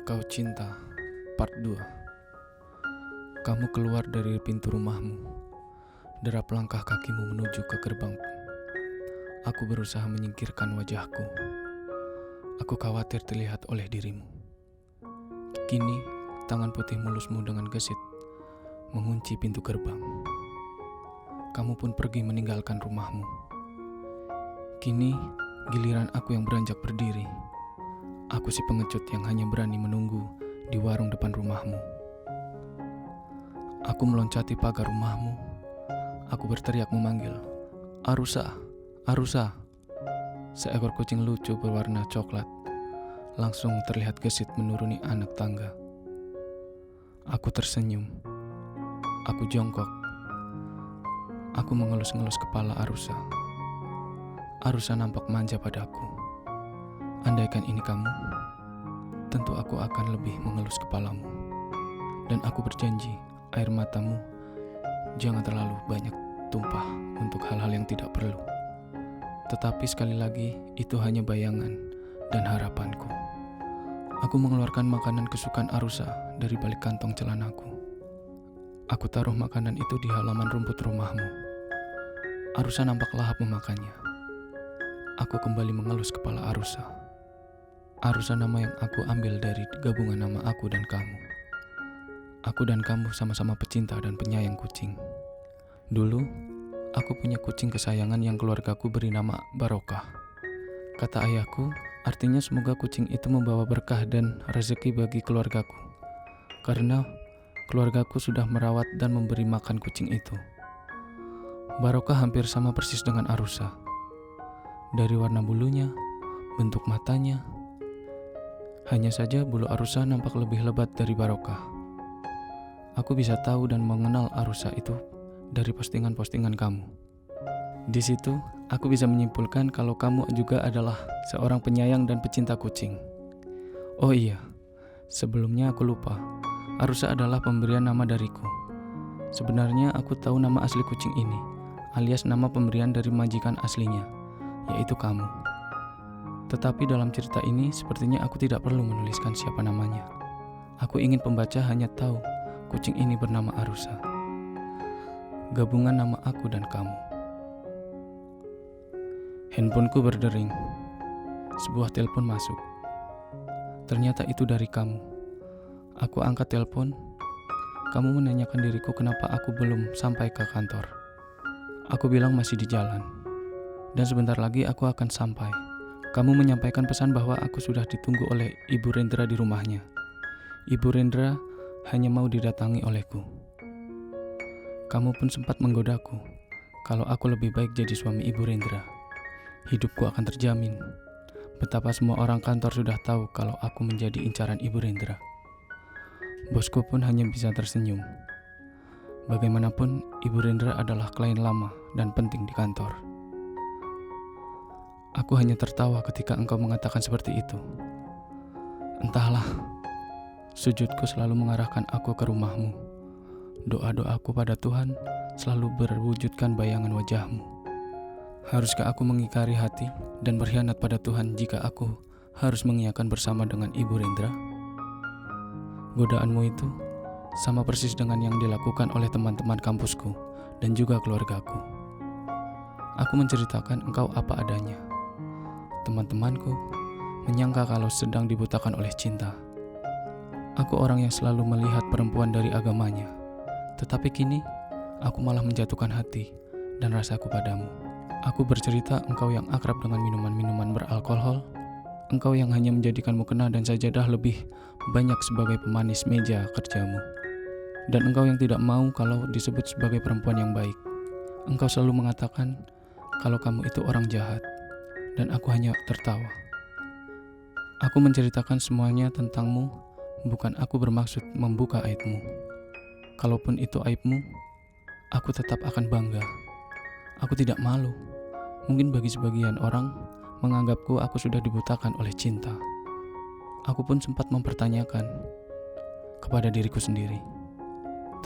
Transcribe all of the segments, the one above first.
Kau Cinta Part 2. Kamu keluar dari pintu rumahmu, derap langkah kakimu menuju ke gerbang. Aku berusaha menyingkirkan wajahku. Aku khawatir terlihat oleh dirimu. Kini, tangan putih mulusmu dengan gesit mengunci pintu gerbang. Kamu pun pergi meninggalkan rumahmu. Kini, giliran aku yang beranjak berdiri. Aku si pengecut yang hanya berani menunggu di warung depan rumahmu. Aku meloncati pagar rumahmu. Aku berteriak memanggil, "Arusa, Arusa." Seekor kucing lucu berwarna coklat langsung terlihat gesit menuruni anak tangga. Aku tersenyum. Aku jongkok. Aku mengelus-ngelus kepala Arusa. Arusa nampak manja padaku. Andaikan ini kamu, tentu aku akan lebih mengelus kepalamu. Dan aku berjanji, air matamu jangan terlalu banyak tumpah untuk hal-hal yang tidak perlu. Tetapi sekali lagi, itu hanya bayangan dan harapanku. Aku mengeluarkan makanan kesukaan Arusa dari balik kantong celanaku. Aku taruh makanan itu di halaman rumput rumahmu. Arusa nampak lahap memakannya. Aku kembali mengelus kepala Arusa. Arusa nama yang aku ambil dari gabungan nama aku dan kamu. Aku dan kamu sama-sama pecinta dan penyayang kucing. Dulu, aku punya kucing kesayangan yang keluargaku beri nama Barokah. Kata ayahku, artinya semoga kucing itu membawa berkah dan rezeki bagi keluargaku. Karena keluargaku sudah merawat dan memberi makan kucing itu. Barokah hampir sama persis dengan Arusa. Dari warna bulunya, bentuk matanya. Hanya saja bulu Arusa nampak lebih lebat dari Barokah. Aku bisa tahu dan mengenal Arusa itu dari postingan-postingan kamu. Di situ, aku bisa menyimpulkan kalau kamu juga adalah seorang penyayang dan pecinta kucing. Oh iya, sebelumnya aku lupa. Arusa adalah pemberian nama dariku. Sebenarnya aku tahu nama asli kucing ini, alias nama pemberian dari majikan aslinya, yaitu kamu. Tetapi dalam cerita ini sepertinya aku tidak perlu menuliskan siapa namanya. Aku ingin pembaca hanya tahu kucing ini bernama Arusa. Gabungan nama aku dan kamu. Handphoneku berdering. Sebuah telepon masuk. Ternyata itu dari kamu. Aku angkat telepon. Kamu menanyakan diriku kenapa aku belum sampai ke kantor. Aku bilang masih di jalan. Dan sebentar lagi aku akan sampai. Kamu menyampaikan pesan bahwa aku sudah ditunggu oleh Ibu Rendra di rumahnya. Ibu Rendra hanya mau didatangi olehku. Kamu pun sempat menggodaku. Kalau aku lebih baik jadi suami Ibu Rendra, hidupku akan terjamin. Betapa semua orang kantor sudah tahu kalau aku menjadi incaran Ibu Rendra. Bosku pun hanya bisa tersenyum. Bagaimanapun, Ibu Rendra adalah klien lama dan penting di kantor. Aku hanya tertawa ketika engkau mengatakan seperti itu. Entahlah, sujudku selalu mengarahkan aku ke rumahmu. Doa-doaku pada Tuhan selalu berwujudkan bayangan wajahmu. Haruskah aku mengingkari hati dan berkhianat pada Tuhan jika aku harus mengiyakan bersama dengan Ibu Rendra? Godaanmu itu sama persis dengan yang dilakukan oleh teman-teman kampusku dan juga keluargaku. Aku menceritakan engkau apa adanya. Teman-temanku menyangka kalau sedang dibutakan oleh cinta. Aku orang yang selalu melihat perempuan dari agamanya. Tetapi kini, aku malah menjatuhkan hati dan rasaku padamu. Aku bercerita engkau yang akrab dengan minuman-minuman beralkohol. Engkau yang hanya menjadikan mukena dan sajadah lebih banyak sebagai pemanis meja kerjamu. Dan engkau yang tidak mau kalau disebut sebagai perempuan yang baik. Engkau selalu mengatakan kalau kamu itu orang jahat. Dan aku hanya tertawa. Aku menceritakan semuanya tentangmu, bukan aku bermaksud membuka aibmu. Kalaupun itu aibmu, aku tetap akan bangga. Aku tidak malu. Mungkin bagi sebagian orang, menganggapku aku sudah dibutakan oleh cinta. Aku pun sempat mempertanyakan kepada diriku sendiri.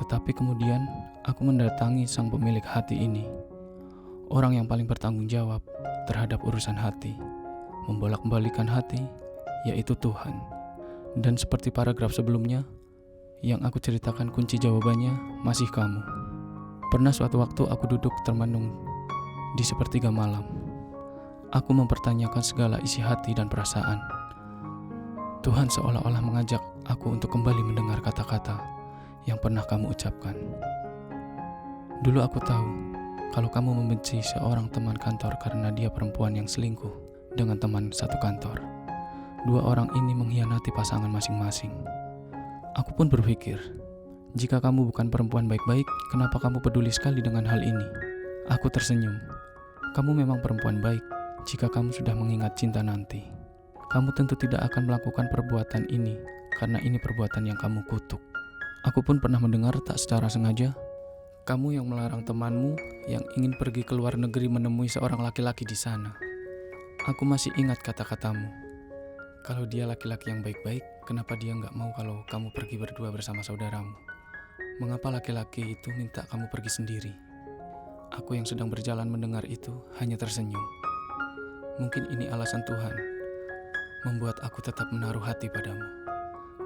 Tetapi kemudian, aku mendatangi sang pemilik hati ini. Orang yang paling bertanggung jawab terhadap urusan hati, membolak-balikan hati, yaitu Tuhan. Dan seperti paragraf sebelumnya, yang aku ceritakan kunci jawabannya masih kamu. Pernah suatu waktu aku duduk termenung di sepertiga malam. Aku mempertanyakan segala isi hati dan perasaan. Tuhan seolah-olah mengajak aku untuk kembali mendengar kata-kata yang pernah kamu ucapkan. Dulu aku tahu kalau kamu membenci seorang teman kantor karena dia perempuan yang selingkuh dengan teman satu kantor. Dua orang ini mengkhianati pasangan masing-masing. Aku pun berpikir, jika kamu bukan perempuan baik-baik, kenapa kamu peduli sekali dengan hal ini? Aku tersenyum. Kamu memang perempuan baik. Jika kamu sudah mengingat cinta nanti, kamu tentu tidak akan melakukan perbuatan ini karena ini perbuatan yang kamu kutuk. Aku pun pernah mendengar tak secara sengaja, kamu yang melarang temanmu yang ingin pergi ke luar negeri menemui seorang laki-laki di sana. Aku masih ingat kata-katamu. Kalau dia laki-laki yang baik-baik, kenapa dia nggak mau kalau kamu pergi berdua bersama saudaramu? Mengapa laki-laki itu minta kamu pergi sendiri? Aku yang sedang berjalan mendengar itu hanya tersenyum. Mungkin ini alasan Tuhan membuat aku tetap menaruh hati padamu.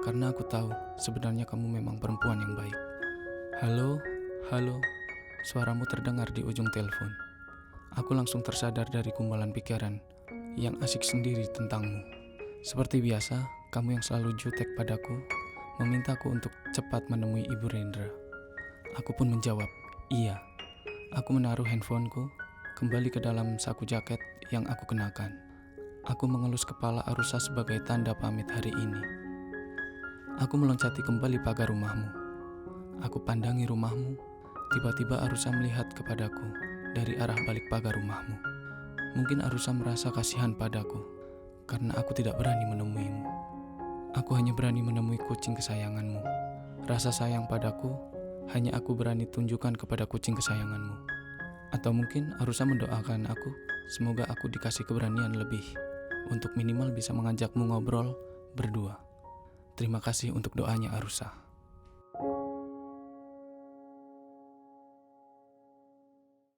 Karena aku tahu sebenarnya kamu memang perempuan yang baik. Halo, halo, suaramu terdengar di ujung telepon. Aku langsung tersadar dari gumpalan pikiran yang asik sendiri tentangmu. Seperti biasa, kamu yang selalu jutek padaku, memintaku untuk cepat menemui Ibu Rendra. Aku pun menjawab, iya. Aku menaruh handphoneku kembali ke dalam saku jaket yang aku kenakan. Aku mengelus kepala Arusa sebagai tanda pamit hari ini. Aku meloncati kembali pagar rumahmu. Aku pandangi rumahmu. Tiba-tiba Arusa melihat kepadaku dari arah balik pagar rumahmu. Mungkin Arusa merasa kasihan padaku karena aku tidak berani menemuimu. Aku hanya berani menemui kucing kesayanganmu. Rasa sayang padaku hanya aku berani tunjukkan kepada kucing kesayanganmu. Atau mungkin Arusa mendoakan aku, semoga aku dikasih keberanian lebih untuk minimal bisa mengajakmu ngobrol berdua. Terima kasih untuk doanya Arusa.